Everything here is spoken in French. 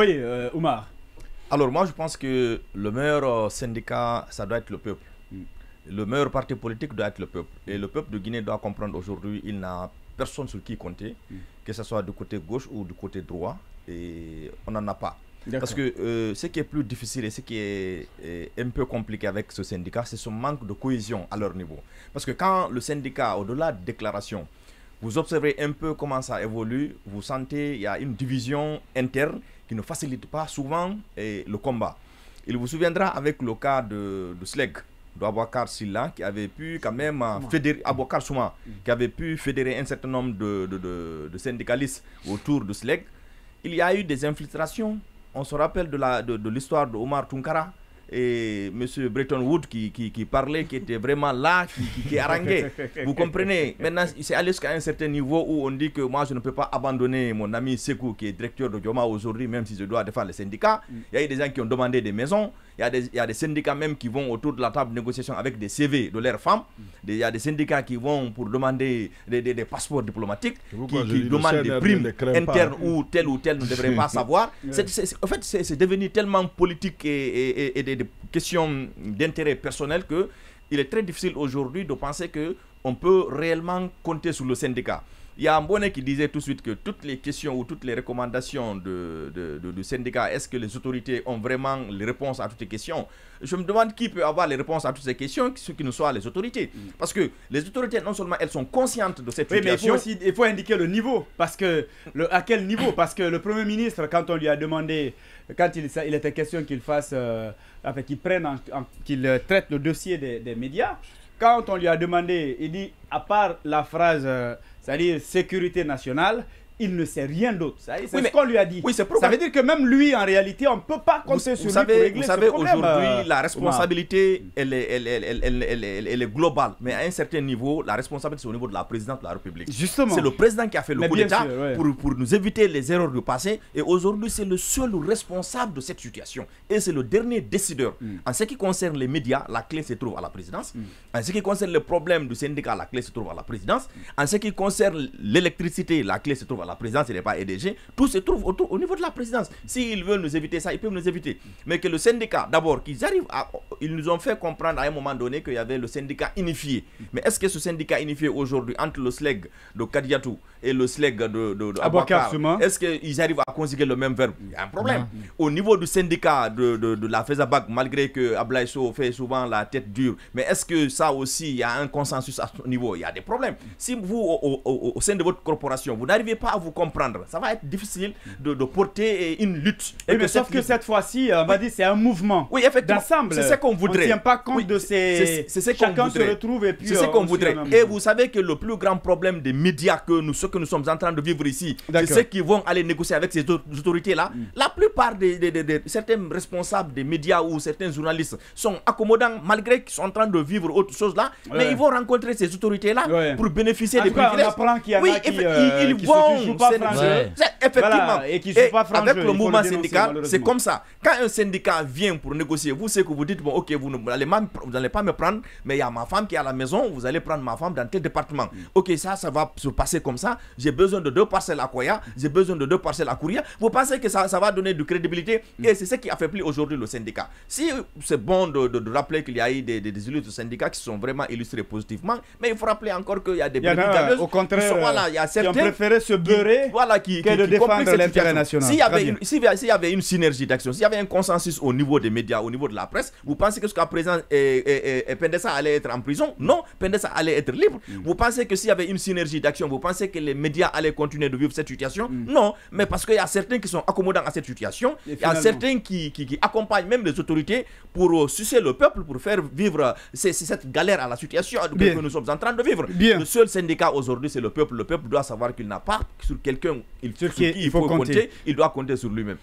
Oui, Oumar. Alors moi je pense que le meilleur syndicat, ça doit être le peuple. Le meilleur parti politique doit être le peuple. Et le peuple de Guinée doit comprendre aujourd'hui, il n'a personne sur qui compter, que ce soit du côté gauche ou du côté droit. Et on n'en a pas. Parce que ce qui est plus difficile et ce qui est un peu compliqué avec ce syndicat, c'est ce manque de cohésion à leur niveau. Parce que quand le syndicat, au-delà de déclarations, vous observez un peu comment ça évolue, vous sentez qu'il y a une division interne qui ne facilite pas souvent le combat. Il vous souviendra avec le cas de SLEG, d'Abouakar Silla, qui avait pu quand même fédérer, Abouakar Souma, qui avait pu fédérer un certain nombre de syndicalistes autour de SLEG. Il y a eu des infiltrations. On se rappelle de l'histoire de Omar Tunkara et M. Bretton Woods qui parlait, qui était vraiment là, qui haranguait. Vous comprenez? Maintenant, c'est allé jusqu'à un certain niveau où on dit que moi, je ne peux pas abandonner mon ami Sekou, qui est directeur de Dioma aujourd'hui, même si je dois défendre les syndicats. Il y a eu des gens qui ont demandé des maisons. Il y a des syndicats même qui vont autour de la table de négociation avec des CV de leurs femmes. Il y a des syndicats qui vont pour demander des passeports diplomatiques, qui demandent des primes internes ou tel ne devrait pas savoir. En fait, c'est devenu tellement politique et des questions d'intérêt personnel qu'il est très difficile aujourd'hui de penser qu'on peut réellement compter sur le syndicat. Il y a Mbone qui disait tout de suite que toutes les questions ou toutes les recommandations du syndicat, est-ce que les autorités ont vraiment les réponses à toutes les questions? Je me demande qui peut avoir les réponses à toutes ces questions, ce qui ne soit les autorités. Parce que les autorités, non seulement elles sont conscientes de cette situation... mais il faut indiquer le niveau. Parce que, à quel niveau? Parce que le Premier ministre, quand on lui a demandé, quand il était question qu'il fasse, qu'il traite le dossier des médias, quand on lui a demandé, il dit, à part la phrase... c'est-à-dire sécurité nationale, il ne sait rien d'autre. C'est ce qu'on lui a dit. Oui, ça veut dire que même lui, en réalité, on ne peut pas compter sur lui pour régler ce problème. Vous savez, aujourd'hui, la responsabilité, elle est globale. Mais à un certain niveau, la responsabilité, c'est au niveau de la présidente de la République. Justement. C'est le président qui a fait le coup d'État pour nous éviter les erreurs du passé. Et aujourd'hui, c'est le seul responsable de cette situation. Et c'est le dernier décideur. En ce qui concerne les médias, la clé se trouve à la présidence. En ce qui concerne les problèmes du syndicat, la clé se trouve à la présidence. En ce qui concerne l'électricité, la clé se trouve à la présidence, il n'est pas EDG, tout se trouve au niveau de la présidence. S'ils veulent nous éviter ça, ils peuvent nous éviter. Mais que le syndicat, d'abord, ils nous ont fait comprendre à un moment donné qu'il y avait le syndicat unifié. Mais est-ce que ce syndicat unifié aujourd'hui, entre le SLEG de Kadiatou et le SLEG de Abouakar, est-ce qu'ils arrivent à conjuguer le même verbe? Il y a un problème. Au niveau du syndicat de la FESABAC, malgré que Ablaïso fait souvent la tête dure, mais est-ce que ça aussi, il y a un consensus à ce niveau? Il y a des problèmes. Si vous, au sein de votre corporation, vous n'arrivez pas à vous comprendre, ça va être difficile de porter une lutte. Sauf que cette fois-ci, on va dire c'est un mouvement d'ensemble. C'est ce qu'on voudrait. On ne tient pas compte de ces... Chacun se retrouve et puis... C'est ce qu'on voudrait. Et vous savez que le plus grand problème des médias ce que nous sommes en train de vivre ici, c'est ceux qui vont aller négocier avec ces autorités-là. La plupart certains responsables des médias ou certains journalistes sont accommodants malgré qu'ils sont en train de vivre autre chose là, mais ils vont rencontrer ces autorités-là pour bénéficier des privilèges. On apprend qu'il y en a ils vont effectivement, et qui sont pas avec le mouvement syndical, c'est comme ça. Quand un syndicat vient pour négocier, vous savez que vous dites, bon ok, vous n'allez pas me prendre, mais il y a ma femme qui est à la maison, vous allez prendre ma femme dans tel département. Ok, ça va se passer comme ça. J'ai besoin de 2 parcelles à Koya, j'ai besoin de 2 parcelles à Kouria. Vous pensez que ça va donner de crédibilité? Et c'est ce qui affaiblit aujourd'hui le syndicat. Si c'est bon de rappeler qu'il y a eu des illustres syndicats qui sont vraiment illustrés positivement, mais il faut rappeler encore qu'il y a des brebis au contraire, il y a certains qui ont préféré se beurrer que de défendre l'intérêt national. S'il y avait une synergie d'action, s'il y avait un consensus au niveau des médias, au niveau de la presse, vous pensez que jusqu'à présent Pendessa allait être en prison? Non, Pendessa allait être libre. Vous pensez que s'il y avait une synergie d'action, vous pensez que les médias allaient continuer de vivre cette situation? Non, mais parce qu'il y a certains qui sont accommodants à cette situation, il y a certains qui accompagnent même les autorités pour sucer le peuple, pour faire vivre cette galère à la situation que nous sommes en train de vivre. Le seul syndicat aujourd'hui, c'est le peuple. Le peuple doit savoir qu'il n'a pas sur quelqu'un sur qui il faut compter, il doit compter sur lui-même.